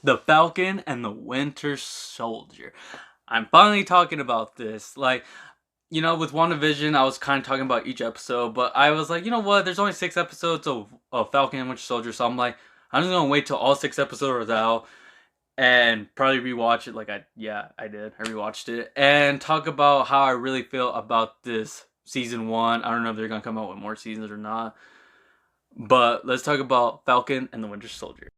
The Falcon and the Winter Soldier. I'm finally talking about this. Like, with WandaVision, I was kind of talking about each episode, but I was like, you know what? There's only 6 episodes of Falcon and Winter Soldier, so I'm like, I'm just gonna wait till all 6 episodes are out and probably rewatch it. I did. I rewatched it and talk about how I really feel about this season one. I don't know if they're gonna come out with more seasons or not, but let's talk about Falcon and the Winter Soldier.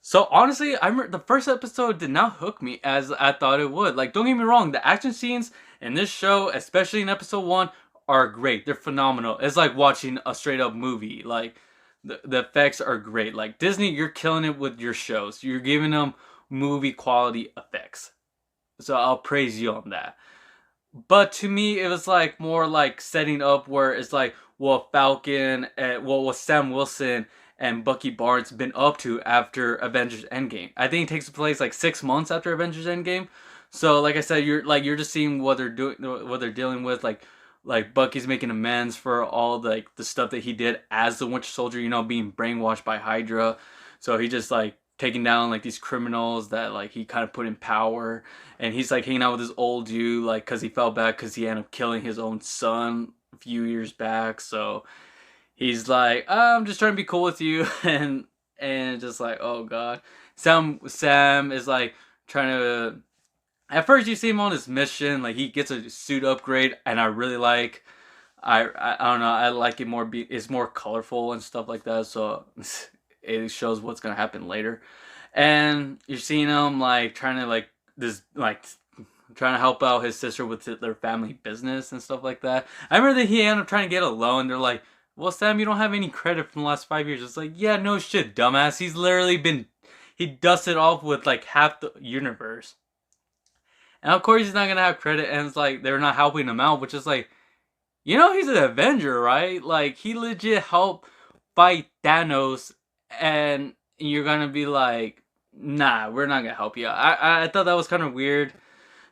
So honestly, I remember the first episode did not hook me as I thought it would. Like, don't get me wrong, the action scenes in this show, especially in episode one, are great. They're phenomenal. It's like watching a straight up movie. Like, the effects are great. Like, Disney, you're killing it with your shows. You're giving them movie quality effects. So I'll praise you on that. But to me, it was like more like setting up where it's like, well, Falcon, what Sam Wilson and Bucky Barnes been up to after Avengers Endgame. I think it takes place like 6 months after Avengers Endgame. So like I said, you're just seeing what they're doing, what they're dealing with. Like Bucky's making amends for all the stuff that he did as the Winter Soldier. Being brainwashed by Hydra. So he just like taking down like these criminals that like he kind of put in power, and he's like hanging out with this old dude like because he felt bad because he ended up killing his own son a few years back. So he's like, I'm just trying to be cool with you, and just like, oh god. Sam is like trying to. At first, you see him on his mission, like he gets a suit upgrade, and I really like. I don't know. I like it more. It's more colorful and stuff like that. So it shows what's gonna happen later, and you're seeing him like trying to like this like trying to help out his sister with their family business and stuff like that. I remember that he ended up trying to get a loan. They're like, well, Sam, you don't have any credit from the last 5 years. It's like, yeah, no shit, dumbass. He's literally he dusted off with like half the universe. And of course he's not gonna have credit, and it's like they're not helping him out, which is like, he's an Avenger, right? Like he legit helped fight Thanos, and you're gonna be like, nah, we're not gonna help you. I thought that was kind of weird.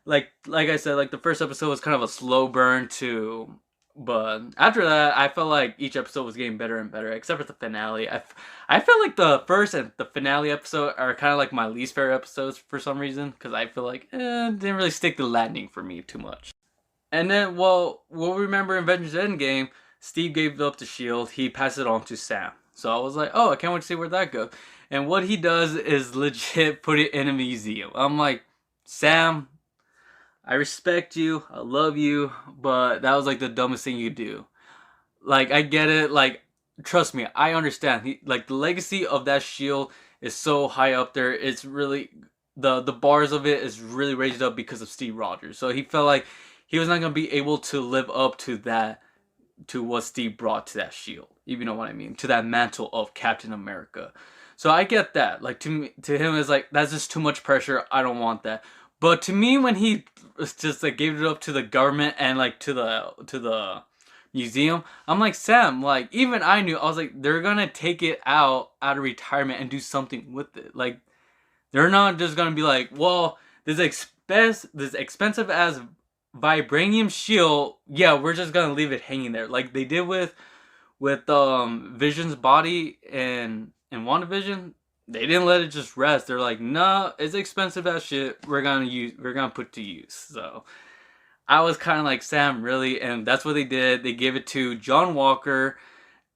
Like I said, like the first episode was kind of a slow burn too, but after that, I felt like each episode was getting better and better, except for the finale. I feel like the first and the finale episode are kind of like my least favorite episodes for some reason, because I feel like didn't really stick the landing for me too much. And then, well, we'll remember in Avengers Endgame, Steve gave up the shield. He passed it on to Sam. So I was like, oh, I can't wait to see where that goes. And what he does is legit put it in a museum. I'm like, Sam, I respect you, I love you, but that was like the dumbest thing you do. Like, I get it. Like, trust me, I understand. Like the legacy of that shield is so high up there. It's really the bars of it is really raised up because of Steve Rogers. So he felt like he was not gonna be able to live up to that, to what Steve brought to that shield. If you know what I mean, to that mantle of Captain America. So I get that. Like to him, it's like that's just too much pressure. I don't want that. But to me, when he just like gave it up to the government and like to the museum, I'm like, Sam, like even I knew, I was like, they're gonna take it out of retirement and do something with it. Like they're not just gonna be like, well, this expensive as vibranium shield, yeah, we're just gonna leave it hanging there, like they did with Vision's body in WandaVision. They didn't let it just rest. They're like, nah, it's expensive as shit. We're gonna put to use. So I was kind of like, Sam, really? And that's what they did. They gave it to John Walker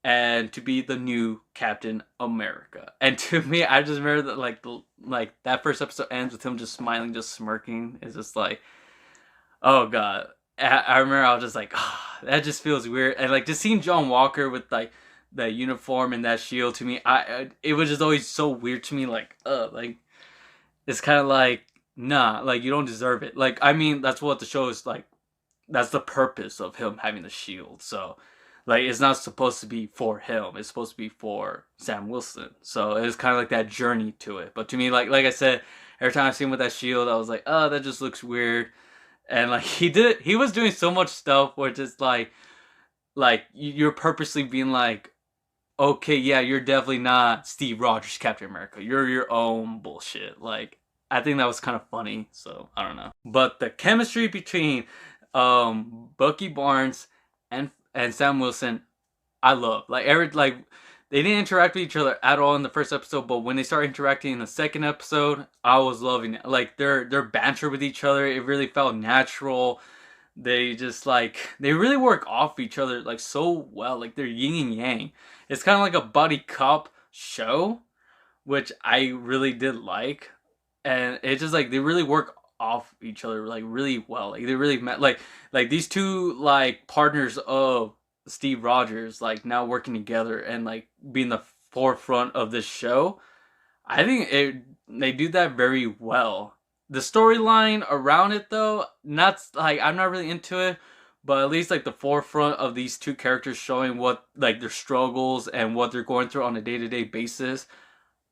and to be the new Captain America. And to me, I just remember that like that first episode ends with him just smiling, just smirking. It's just like, oh god. I remember I was just like, oh, that just feels weird. And like just seeing John Walker with like the uniform and that shield, to me, it was just always so weird to me. Like it's kind of like, nah, like you don't deserve it. Like I mean, that's what the show is like. That's the purpose of him having the shield. So like it's not supposed to be for him. It's supposed to be for Sam Wilson. So it's kind of like that journey to it. But to me, like I said, every time I see him with that shield, I was like, oh, that just looks weird. And like he was doing so much stuff where just like you're purposely being like, okay, yeah, you're definitely not Steve Rogers Captain America. You're your own bullshit. Like I think that was kind of funny. So I don't know. But the chemistry between Bucky Barnes and Sam Wilson, I love. Like they didn't interact with each other at all in the first episode, but when they started interacting in the second episode, I was loving it. Like their banter with each other, it really felt natural. They just like they really work off each other like so well. Like they're yin and yang. It's kind of like a buddy cop show, which I really did like, and it's just like they really work off each other like really well. Like they really met like these two like partners of Steve Rogers like now working together and like being the forefront of this show. I think they do that very well. The storyline around it though, not like I'm not really into it, but at least like the forefront of these two characters showing what like their struggles and what they're going through on a day-to-day basis,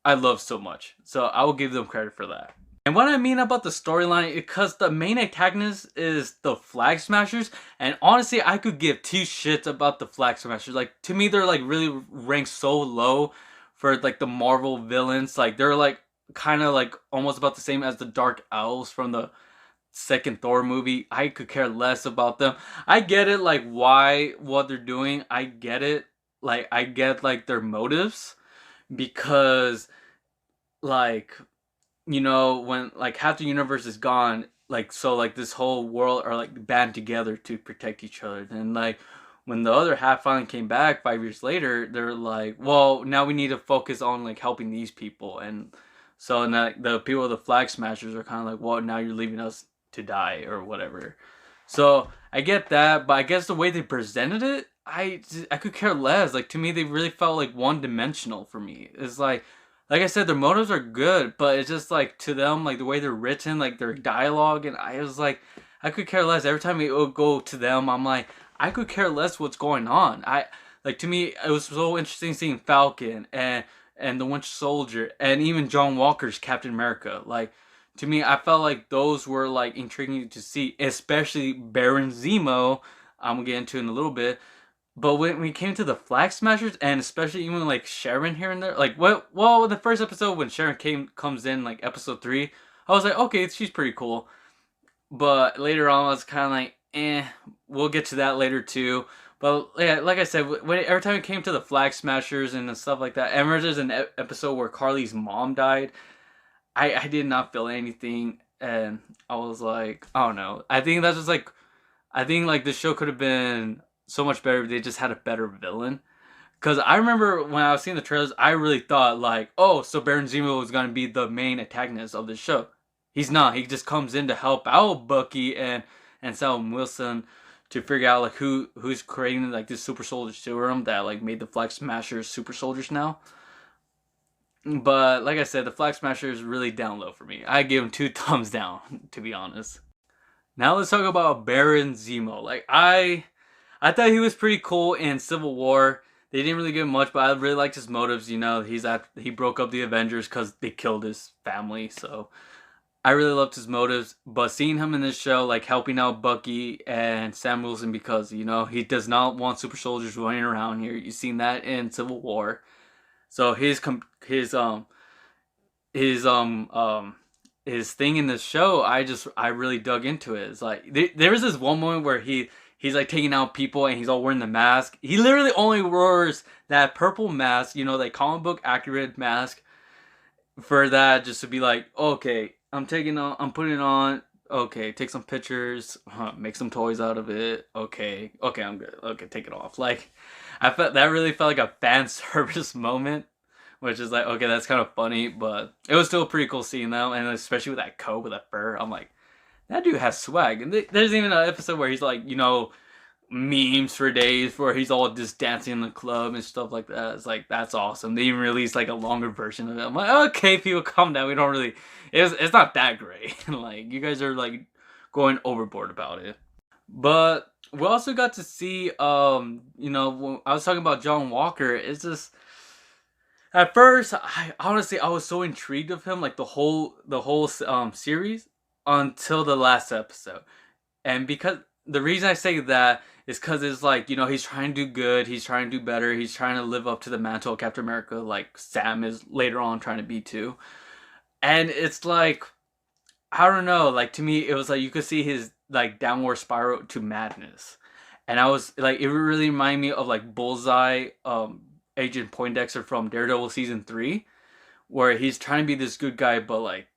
I love so much. So I will give them credit for that. And what I mean about the storyline, because the main antagonist is the Flag Smashers, and honestly, I could give two shits about the Flag Smashers. Like to me, they're like really ranked so low for like the Marvel villains. Like they're like kind of like almost about the same as the Dark Elves from the second Thor movie. I could care less about them. I get it, like why what they're doing. I get it. Like I get like their motives because like when like half the universe is gone, like so like this whole world are like band together to protect each other. Then like when the other half finally came back 5 years later, they're like, well, now we need to focus on like helping these people. And so now the people of the Flag Smashers are kind of like, well, now you're leaving us to die or whatever. So I get that, but I guess the way they presented it, I could care less. Like to me, they really felt like one dimensional for me. It's like I said, their motives are good, but it's just like to them, like the way they're written, like their dialogue, and I was like, I could care less. Every time we go to them, I'm like, I could care less what's going on. I like to me, it was so interesting seeing Falcon and the Winter Soldier and even John Walker's Captain America. Like to me, I felt like those were like intriguing to see, especially Baron Zemo. I'm gonna get into in a little bit. But when we came to the Flag Smashers, and especially even like Sharon here and there, like well, the first episode when Sharon comes in, like episode 3, I was like, okay, she's pretty cool. But later on, I was kind of like, we'll get to that later too. But yeah, like I said, every time it came to the Flag Smashers and stuff like that, and there's an episode where Carly's mom died, I did not feel anything, and I was like, I don't know. I think like this show could have been so much better if they just had a better villain. Because I remember when I was seeing the trailers, I really thought like, oh, so Baron Zemo was gonna be the main antagonist of the show. He's not. He just comes in to help out Bucky and Sam Wilson to figure out like who's creating like this super soldier serum that like made the Flag Smashers super soldiers now. But like I said, the Flag Smashers really down low for me. I give him 2 thumbs down, to be honest. Now let's talk about Baron Zemo. Like I thought he was pretty cool in Civil War. They didn't really give much, but I really liked his motives. He broke up the Avengers because they killed his family. So I really loved his motives. But seeing him in this show, like helping out Bucky and Sam Wilson, because he does not want super soldiers running around here. You've seen that in Civil War. So his thing in the show, I really dug into it. It's like there was this one moment where he's like taking out people and he's all wearing the mask. He literally only wears that purple mask, that comic book accurate mask, for that, just to be like, okay, I'm putting it on. Okay, take some pictures, make some toys out of it. Okay, I'm good. Okay, take it off. Like, I felt that really felt like a fan service moment, which is like, okay, that's kind of funny, but it was still pretty cool seeing them, and especially with that coat with that fur, I'm like, that dude has swag. And there's even an episode where he's like, memes for days where he's all just dancing in the club and stuff like that. It's like, that's awesome. They even released like a longer version of it. I'm like, okay, people, calm down. We don't really, it's not that great. Like, you guys are like going overboard about it. But we also got to see, when I was talking about John Walker, it's just, at first, I was so intrigued of him, like the whole series, until the last episode. And because the reason I say that is because it's like, he's trying to do good, he's trying to do better, he's trying to live up to the mantle of Captain America, like Sam is later on trying to be too. And it's like, I don't know, like to me, it was like you could see his like downward spiral to madness. And I was like, it really reminded me of like Bullseye, Agent Poindexter from Daredevil season 3, where he's trying to be this good guy, but like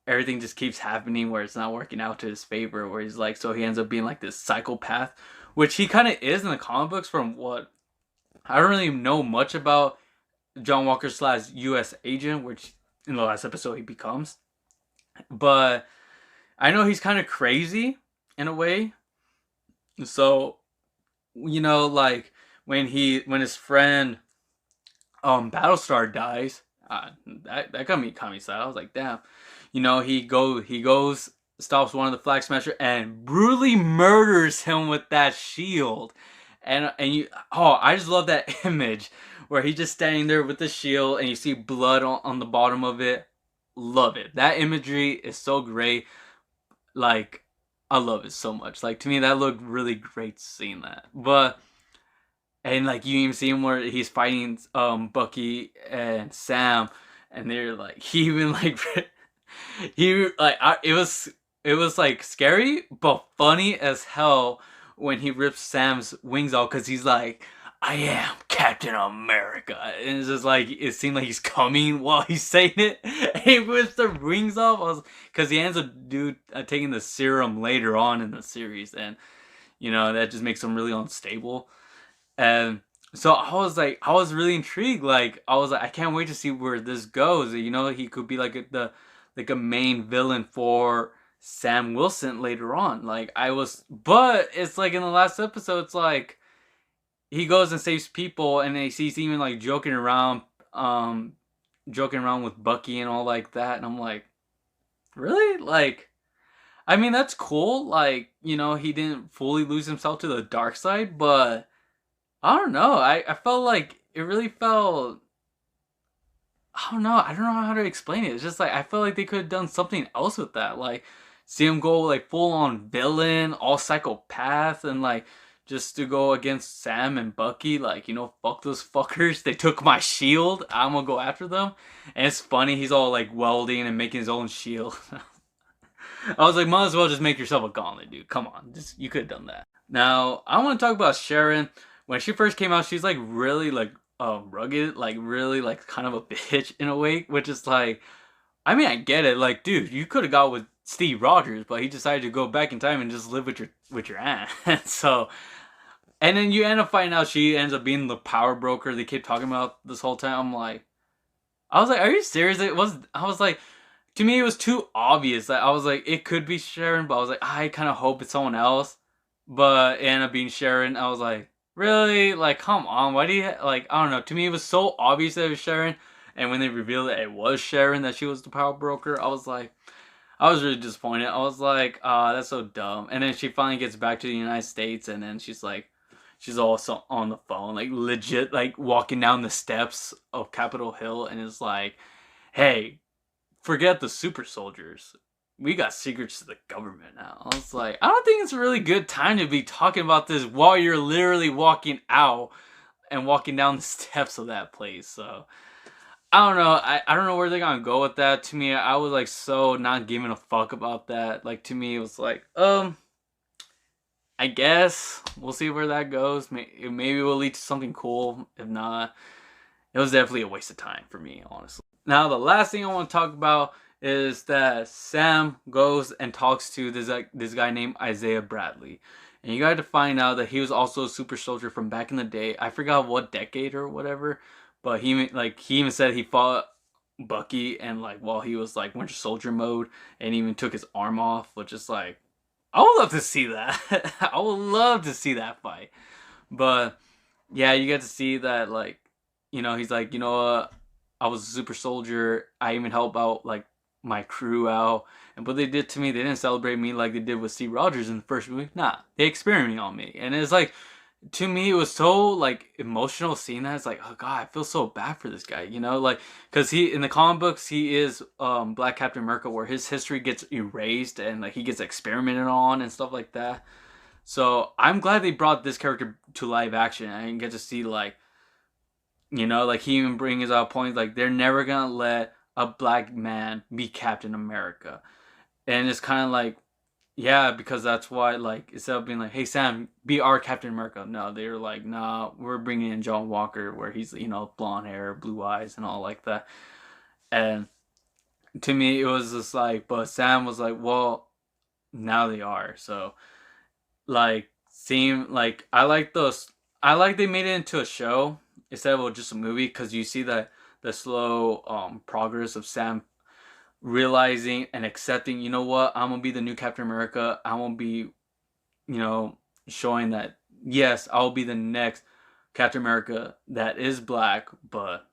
everything just keeps happening where it's not working out to his favor. Where he's like, so he ends up being like this psychopath, which he kind of is in the comic books. From what I don't really know much about John Walker slash U.S. agent, which in the last episode he becomes, but I know he's kind of crazy in a way. So like when his friend Battlestar dies, that got me sad. I was like, damn. He goes, stops one of the Flag Smasher and brutally murders him with that shield. I just love that image where he's just standing there with the shield and you see blood on the bottom of it. Love it. That imagery is so great. Like, I love it so much. Like, to me, that looked really great seeing that. And like you even see him where he's fighting Bucky and Sam, and they're like he even like it was like scary but funny as hell when he rips Sam's wings off because he's like, I am Captain America, and it's just like it seemed like he's coming while he's saying it. And he rips the wings off because he ends up taking the serum later on in the series, and that just makes him really unstable. And so I was really intrigued. Like, I was like, I can't wait to see where this goes. He could be like a main villain for Sam Wilson later on. But it's like in the last episode, it's like he goes and saves people, and he's even like joking around with Bucky and all like that. And I'm like, really? Like, I mean, that's cool. Like, he didn't fully lose himself to the dark side, but I don't know. I felt like it really felt. I don't know. I don't know how to explain it. It's just like I felt like they could have done something else with that. Like, see him go like full on villain, all psychopath, and like just to go against Sam and Bucky. Like, fuck those fuckers. They took my shield. I'm gonna go after them. And it's funny. He's all like welding and making his own shield. I was like, might as well just make yourself a gauntlet, dude. Come on, you could have done that. Now I want to talk about Sharon. When she first came out, she's like really like rugged, like really like kind of a bitch in a way, which is like, I mean, I get it. Like, dude, you could have got with Steve Rogers, but he decided to go back in time and just live with your aunt. So, and then you end up finding out she ends up being the power broker they keep talking about this whole time. I was like, are you serious? I was like, to me, it was too obvious. Like, I was like, it could be Sharon, but I was like, I kind of hope it's someone else. But it ended up being Sharon. I was like, really? Like, come on. Why do you, like, I don't know. To me, it was so obvious that it was Sharon. And when they revealed that it was Sharon, that she was the power broker, I was really disappointed. I was like, that's so dumb. And then she finally gets back to the United States, and then she's also on the phone, like, legit, like, walking down the steps of Capitol Hill, and it's like, hey, forget the super soldiers. We got secrets to the government now. I was like, I don't think it's a really good time to be talking about this while you're literally walking out and walking down the steps of that place. So, I don't know. I don't know where they're going to go with that. To me, I was like so not giving a fuck about that. Like, to me, it was like, I guess we'll see where that goes. Maybe it will lead to something cool. If not, it was definitely a waste of time for me, honestly. Now, the last thing I want to talk about is that Sam goes and talks to this guy named Isaiah Bradley. And you got to find out that he was also a super soldier from back in the day. I forgot what decade or whatever. But he even said he fought Bucky and like while he was like Winter Soldier mode, and even took his arm off, which is like, I would love to see that. I would love to see that fight. But yeah, you get to see that like, he's like, I was a super soldier. I even helped out like my crew out. And what they did to me, they didn't celebrate me like they did with Steve Rogers in the first movie. Nah, they experimented on me. And it's like, to me, it was so like emotional seeing that. It's like, oh god, I feel so bad for this guy, like, because he in the comic books he is Black Captain America, where his history gets erased and like he gets experimented on and stuff like that. So I'm glad they brought this character to live action and get to see like, like he even brings out points like they're never gonna let a black man be Captain America, and it's kind of like, Yeah, because that's why, like, instead of being like, "Hey Sam, be our Captain America," no, they were like, "Nah, we're bringing in John Walker, where he's blonde hair, blue eyes, and all like that." And to me, it was just like, but Sam was like, "Well, now they are." So like, seem like I like they made it into a show instead of just a movie, because you see that the slow progress of Sam realizing and accepting, you know what, I'm gonna be the new Captain America. I'm gonna be, you know, showing that yes, I'll be the next Captain America that is black. But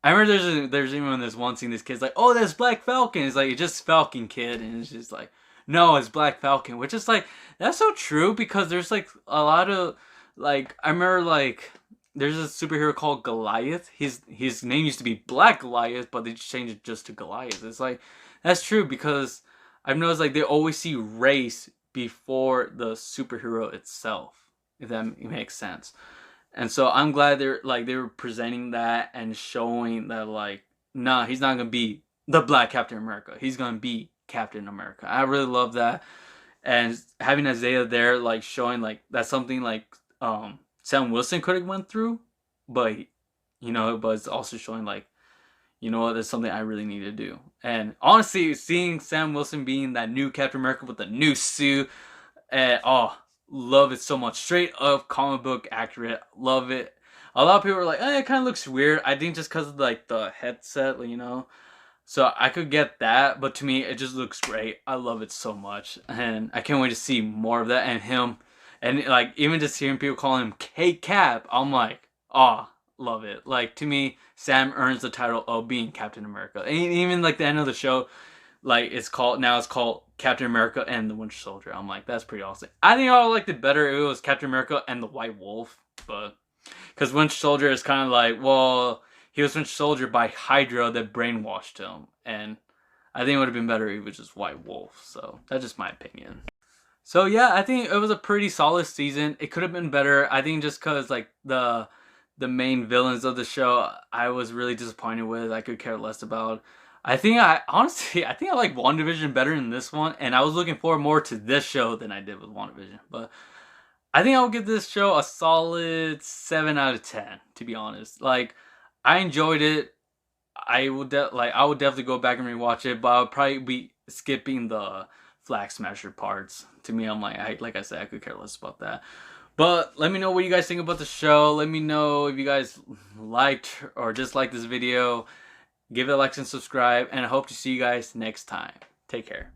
I remember there's even this one scene, this kid's like, "Oh, that's Black Falcon." It's like, it's just Falcon, kid, and it's just like, no, it's Black Falcon, which is like, that's so true, because there's like a lot of, like, I remember like there's a superhero called Goliath. His name used to be Black Goliath, but they just changed it just to Goliath. It's like, that's true, because I've noticed like they always see race before the superhero itself, if that makes sense. And so I'm glad they were presenting that and showing that, like, nah, he's not gonna be the Black Captain America. He's gonna be Captain America. I really love that. And having Isaiah there, like, showing like that's something like Sam Wilson could have went through, but but it's also showing like, you know what, that's something I really need to do. And honestly, seeing Sam Wilson being that new Captain America with the new suit, and oh, love it so much. Straight up comic book accurate. Love it. A lot of people are like, it kind of looks weird. I think just because of like the headset, So I could get that, but to me, it just looks great. I love it so much, and I can't wait to see more of that and him, and like even just hearing people calling him K Cap, I'm like, oh, love it. Like, to me, Sam earns the title of being Captain America, and even like the end of the show, like it's called Captain America and the Winter Soldier. I'm like, that's pretty awesome. I think I would liked it better if it was Captain America and the White Wolf, but because Winter Soldier is kind of like, well, he was Winter Soldier by Hydra that brainwashed him, and I think it would have been better if it was just White Wolf. So that's just my opinion. So yeah, I think it was a pretty solid season. It could have been better. I think just because like the main villains of the show, I was really disappointed with. I could care less about. I think I like WandaVision better than this one, and I was looking forward more to this show than I did with WandaVision. But I think I'll give this show a solid 7 out of 10. To be honest, like, I enjoyed it. I would definitely go back and rewatch it, but I would probably be skipping the Flag Smasher parts. To me, I'm like I said, I could care less about that. But let me know what you guys think about the show. Let me know if you guys liked or disliked this video. Give it a like and subscribe, and I hope to see you guys next time. Take care.